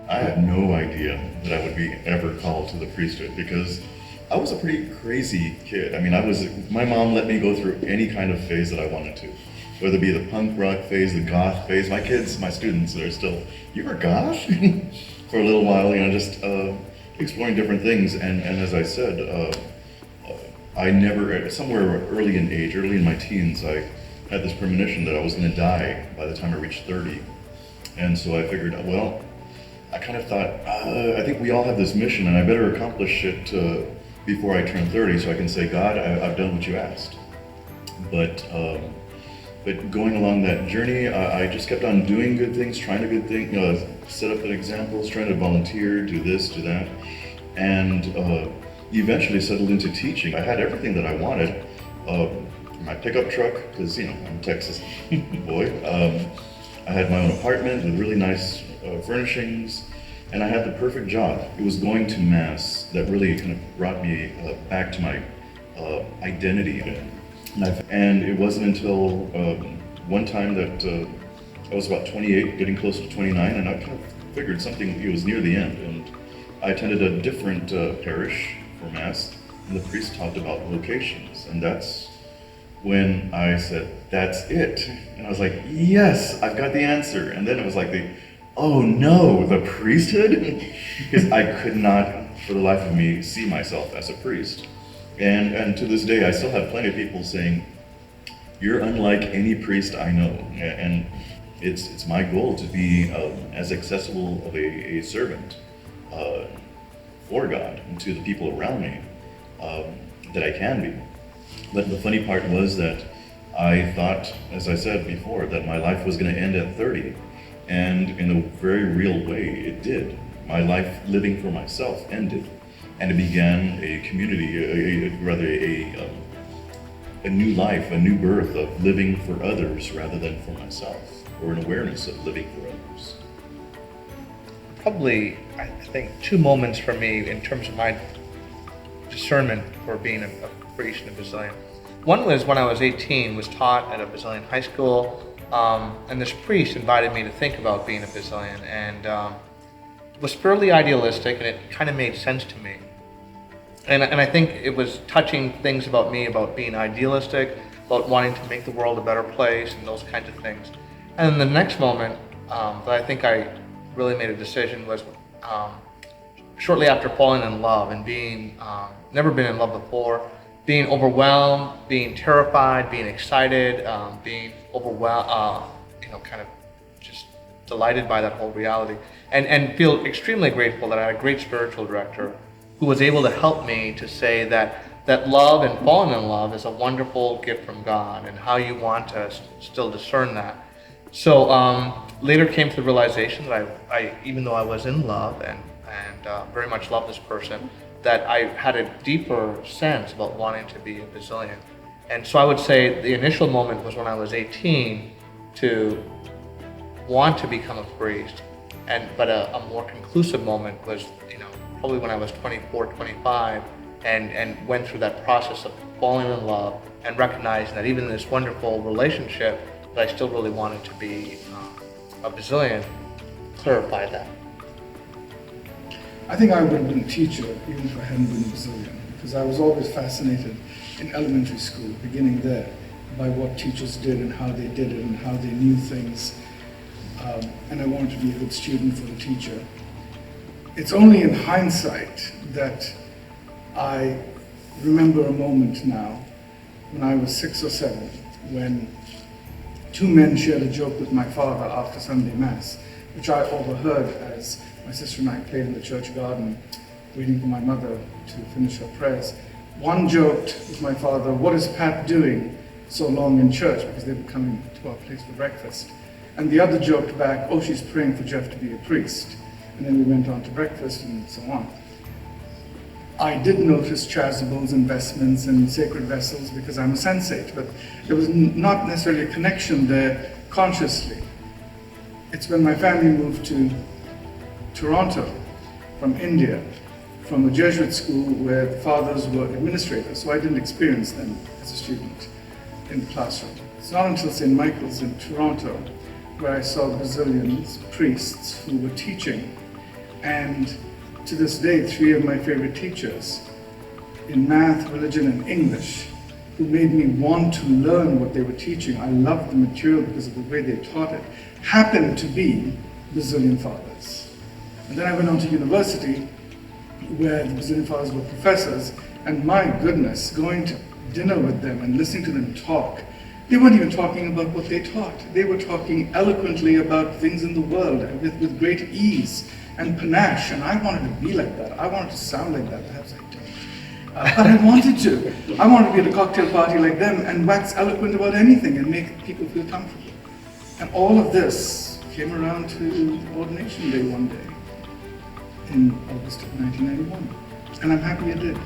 I had no idea that I would be ever called to the priesthood because I was a pretty crazy kid. I mean, my mom let me go through any kind of phase that I wanted to, whether it be the punk rock phase, the goth phase. My students, they're still, you were goth? For a little while, just exploring different things. And as I said, I never, somewhere early in my teens, I had this premonition that I was gonna die by the time I reached 30. And so I figured, well, I kind of thought, I think we all have this mission and I better accomplish it before I turn 30 so I can say, God, I've done what you asked. But going along that journey, I just kept on doing good things, trying to good things, set up examples, trying to volunteer, do this, do that. And eventually settled into teaching. I had everything that I wanted. My pickup truck, because I'm a Texas boy. I had my own apartment with really nice furnishings, and I had the perfect job. It was going to Mass that really kind of brought me back to my identity. And it wasn't until one time that I was about 28, getting close to 29, and I kind of figured it was near the end. And I attended a different parish for Mass, and the priest talked about vocations, and that's when I said, that's it. And I was like, yes, I've got the answer. And then it was like oh no, the priesthood? Because I could not, for the life of me, see myself as a priest. And to this day, I still have plenty of people saying, you're unlike any priest I know. And it's my goal to be as accessible of a servant for God and to the people around me that I can be. But the funny part was that I thought, as I said before, that my life was going to end at 30. And in a very real way, it did. My life living for myself ended. And it began a community, a new life, a new birth of living for others rather than for myself, or an awareness of living for others. Probably, I think, two moments for me in terms of my discernment for being a priest and a Basilian. One was when I was 18, was taught at a Basilian high school, and this priest invited me to think about being a Basilian, and was fairly idealistic, and it kind of made sense to me. And I think it was touching things about me, about being idealistic, about wanting to make the world a better place, and those kinds of things. And then the next moment that I think I really made a decision was shortly after falling in love and being, never been in love before, being overwhelmed, being terrified, being excited, being overwhelmed, kind of just delighted by that whole reality, and feel extremely grateful that I had a great spiritual director who was able to help me to say that love and falling in love is a wonderful gift from God, and how you want to still discern that. So later came to the realization that I even though I was in love and very much loved this person, that I had a deeper sense about wanting to be a Basilian. And so I would say the initial moment was when I was 18 to want to become a priest, but a more conclusive moment was probably when I was 24, 25, and went through that process of falling in love and recognizing that even in this wonderful relationship that I still really wanted to be a Basilian, clarified that. I think I would have been a teacher even if I hadn't been a Basilian, because I was always fascinated in elementary school, beginning there, by what teachers did and how they did it and how they knew things. And I wanted to be a good student for the teacher. It's only in hindsight that I remember a moment now when I was 6 or 7, when two men shared a joke with my father after Sunday Mass, which I overheard as my sister and I played in the church garden, waiting for my mother to finish her prayers. One joked with my father, "What is Pat doing so long in church?" because they were coming to our place for breakfast. And the other joked back, "Oh, she's praying for Jeff to be a priest." And then we went on to breakfast and so on. I did notice chasubles and vestments and sacred vessels because I'm a sensate, but there was not necessarily a connection there consciously. It's when my family moved to Toronto from India, from a Jesuit school where the fathers were administrators, so I didn't experience them as a student in the classroom. It's not until St. Michael's in Toronto where I saw Basilians, priests who were teaching, And to this day, 3 of my favorite teachers in math, religion, and English, who made me want to learn what they were teaching, I loved the material because of the way they taught it, happened to be Basilian fathers. And then I went on to university, where the Basilian fathers were professors, and my goodness, going to dinner with them and listening to them talk, they weren't even talking about what they taught. They were talking eloquently about things in the world with great ease and panache, and I wanted to be like that. I wanted to sound like that. Perhaps I don't. But I wanted to. I wanted to be at a cocktail party like them and wax eloquent about anything and make people feel comfortable. And all of this came around to ordination day one day in August of 1991. And I'm happy I did.